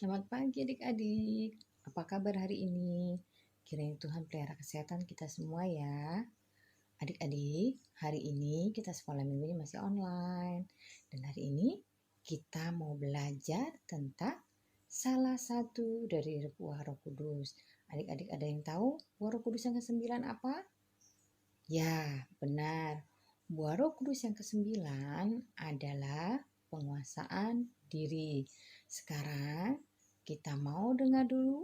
Selamat pagi adik-adik. Apa kabar hari ini? Kiranya Tuhan pelihara kesehatan kita semua ya. Adik-adik, hari ini kita sekolah minggunya masih online. Dan hari ini kita mau belajar tentang salah satu dari buah Roh Kudus. Adik-adik ada yang tahu buah Roh Kudus yang ke-9 apa? Ya, benar. Buah Roh Kudus yang ke-9 adalah penguasaan diri. Sekarang kita mau dengar dulu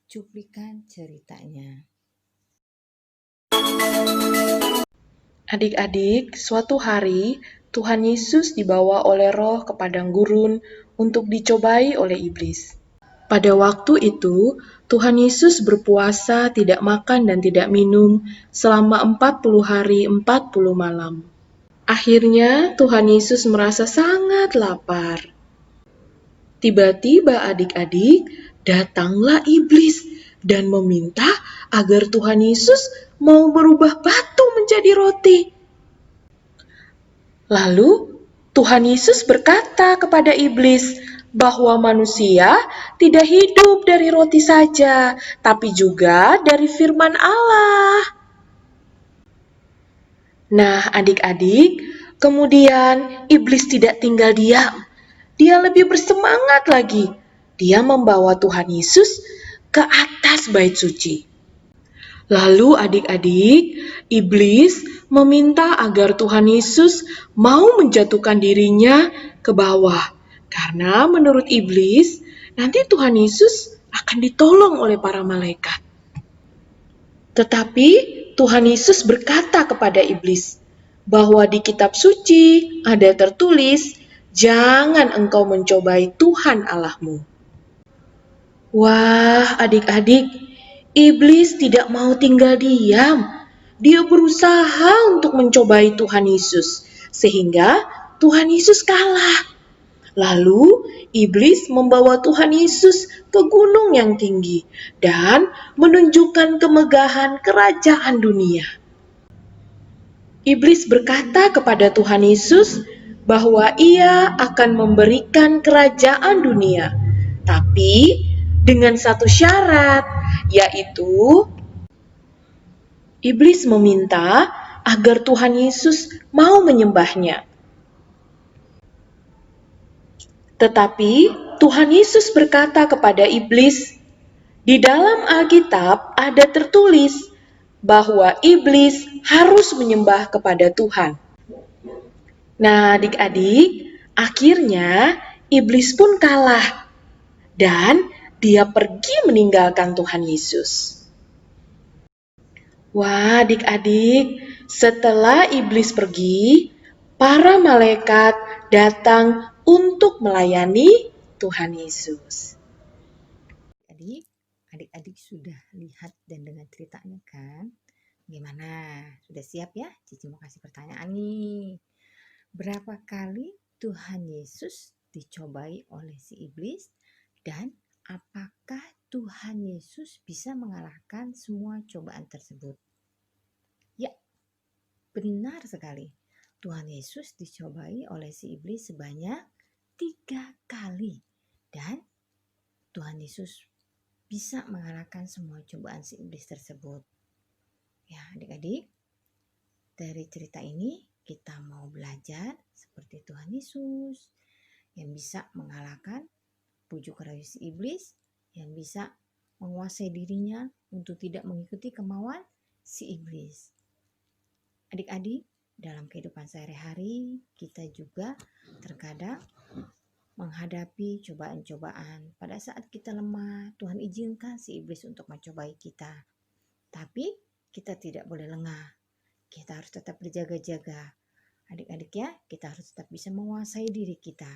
cuplikan ceritanya. Adik-adik, suatu hari Tuhan Yesus dibawa oleh Roh ke padang gurun untuk dicobai oleh iblis. Pada waktu itu, Tuhan Yesus berpuasa, tidak makan dan tidak minum selama 40 hari 40 malam. Akhirnya Tuhan Yesus merasa sangat lapar. Tiba-tiba adik-adik, datanglah iblis dan meminta agar Tuhan Yesus mau berubah batu menjadi roti. Lalu Tuhan Yesus berkata kepada iblis bahwa manusia tidak hidup dari roti saja, tapi juga dari firman Allah. Nah, adik-adik, kemudian iblis tidak tinggal diam. Dia lebih bersemangat lagi. Dia membawa Tuhan Yesus ke atas bait suci. Lalu adik-adik, iblis meminta agar Tuhan Yesus mau menjatuhkan dirinya ke bawah. Karena menurut iblis, nanti Tuhan Yesus akan ditolong oleh para malaikat. Tetapi Tuhan Yesus berkata kepada iblis bahwa di kitab suci ada tertulis, "Jangan engkau mencobai Tuhan Allahmu." Wah, adik-adik, iblis tidak mau tinggal diam. Dia berusaha untuk mencobai Tuhan Yesus, sehingga Tuhan Yesus kalah. Lalu, iblis membawa Tuhan Yesus ke gunung yang tinggi dan menunjukkan kemegahan kerajaan dunia. Iblis berkata kepada Tuhan Yesus bahwa ia akan memberikan kerajaan dunia, tapi dengan satu syarat, yaitu iblis meminta agar Tuhan Yesus mau menyembahnya. Tetapi Tuhan Yesus berkata kepada iblis, di dalam Alkitab ada tertulis bahwa iblis harus menyembah kepada Tuhan. Nah, adik-adik, akhirnya iblis pun kalah dan dia pergi meninggalkan Tuhan Yesus. Wah, adik-adik, setelah iblis pergi, para malaikat datang untuk melayani Tuhan Yesus. Adik-adik sudah lihat dan dengar ceritanya kan? Gimana? Sudah siap ya? Cici mau kasih pertanyaan nih. Berapa kali Tuhan Yesus dicobai oleh si iblis dan apakah Tuhan Yesus bisa mengalahkan semua cobaan tersebut? Ya, benar sekali. Tuhan Yesus dicobai oleh si iblis sebanyak 3 kali. Dan Tuhan Yesus bisa mengalahkan semua cobaan si iblis tersebut. Ya, adik-adik, dari cerita ini kita mau belajar seperti Tuhan Yesus yang bisa mengalahkan bujuk rayu si iblis, yang bisa menguasai dirinya untuk tidak mengikuti kemauan si iblis. Adik-adik, dalam kehidupan sehari-hari kita juga terkadang menghadapi cobaan-cobaan. Pada saat kita lemah, Tuhan izinkan si iblis untuk mencobai kita. Tapi kita tidak boleh lengah. Kita harus tetap berjaga-jaga. Adik-adik ya, kita harus tetap bisa menguasai diri kita.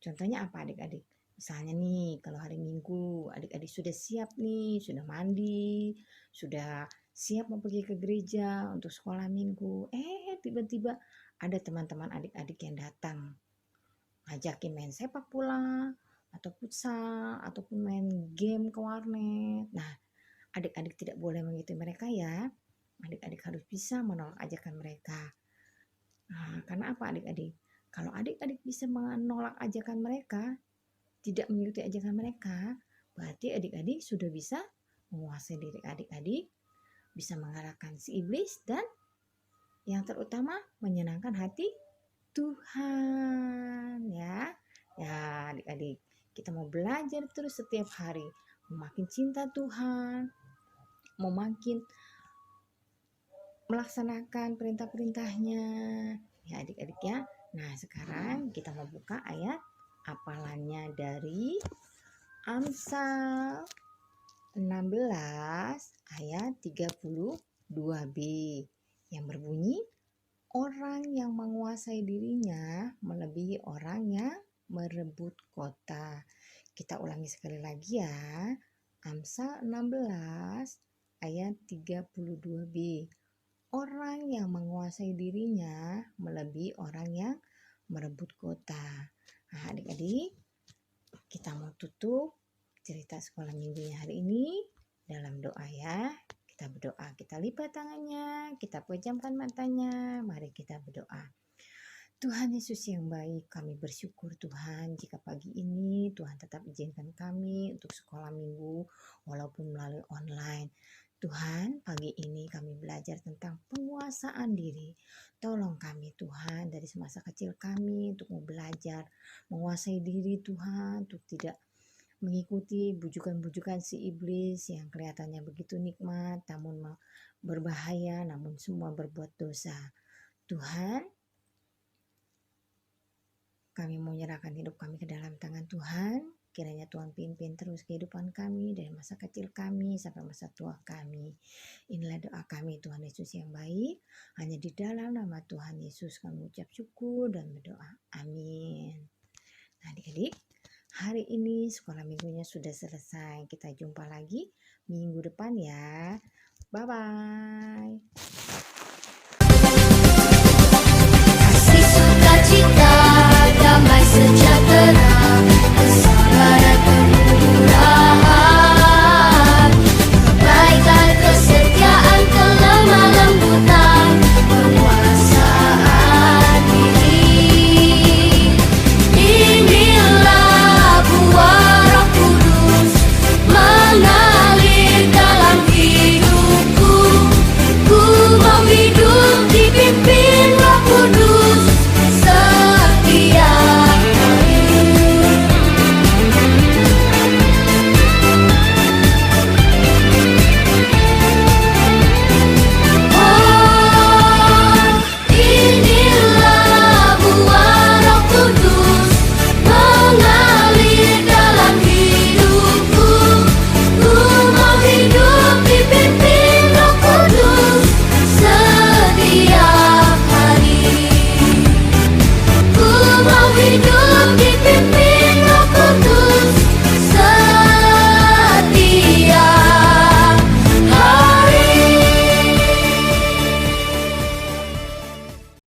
Contohnya apa adik-adik? Misalnya nih, kalau hari Minggu adik-adik sudah siap nih, sudah mandi, sudah siap mau pergi ke gereja untuk sekolah Minggu. Tiba-tiba ada teman-teman adik-adik yang datang ngajakin main sepak bola atau futsal ataupun main game ke warnet. Nah, adik-adik tidak boleh mengikuti mereka ya. Adik-adik harus bisa menolak ajakan mereka. Nah, karena apa adik-adik? Kalau adik-adik bisa menolak ajakan mereka, tidak mengikuti ajakan mereka, berarti adik-adik sudah bisa menguasai diri adik-adik, bisa mengalahkan si iblis, dan yang terutama menyenangkan hati Tuhan ya. Ya adik-adik, kita mau belajar terus setiap hari, makin cinta Tuhan, mau makin melaksanakan perintah-perintahnya ya adik-adik ya. Nah sekarang kita mau buka ayat hafalannya dari Amsal 16 ayat 32b yang berbunyi, orang yang menguasai dirinya melebihi orang yang merebut kota. Kita ulangi sekali lagi ya. Amsal 16 ayat 32b. Orang yang menguasai dirinya melebihi orang yang merebut kota. Nah, adik-adik, kita mau tutup cerita sekolah minggunya hari ini dalam doa ya. Kita berdoa, kita lipat tangannya, kita pejamkan matanya, mari kita berdoa. Tuhan Yesus yang baik, kami bersyukur Tuhan jika pagi ini Tuhan tetap izinkan kami untuk sekolah minggu walaupun melalui online. Tuhan, pagi ini kami belajar tentang penguasaan diri. Tolong kami Tuhan dari semasa kecil kami untuk mau belajar menguasai diri Tuhan, untuk tidak mengikuti bujukan-bujukan si iblis yang kelihatannya begitu nikmat namun berbahaya, namun semua berbuat dosa. Tuhan, kami mau menyerahkan hidup kami ke dalam tangan Tuhan. Kiranya Tuhan pimpin terus kehidupan kami dari masa kecil kami sampai masa tua kami. Inilah doa kami Tuhan Yesus yang baik. Hanya di dalam nama Tuhan Yesus kami ucap syukur dan berdoa. Amin. Nah adik-adik, hari ini sekolah minggunya sudah selesai. Kita jumpa lagi minggu depan ya. Bye-bye.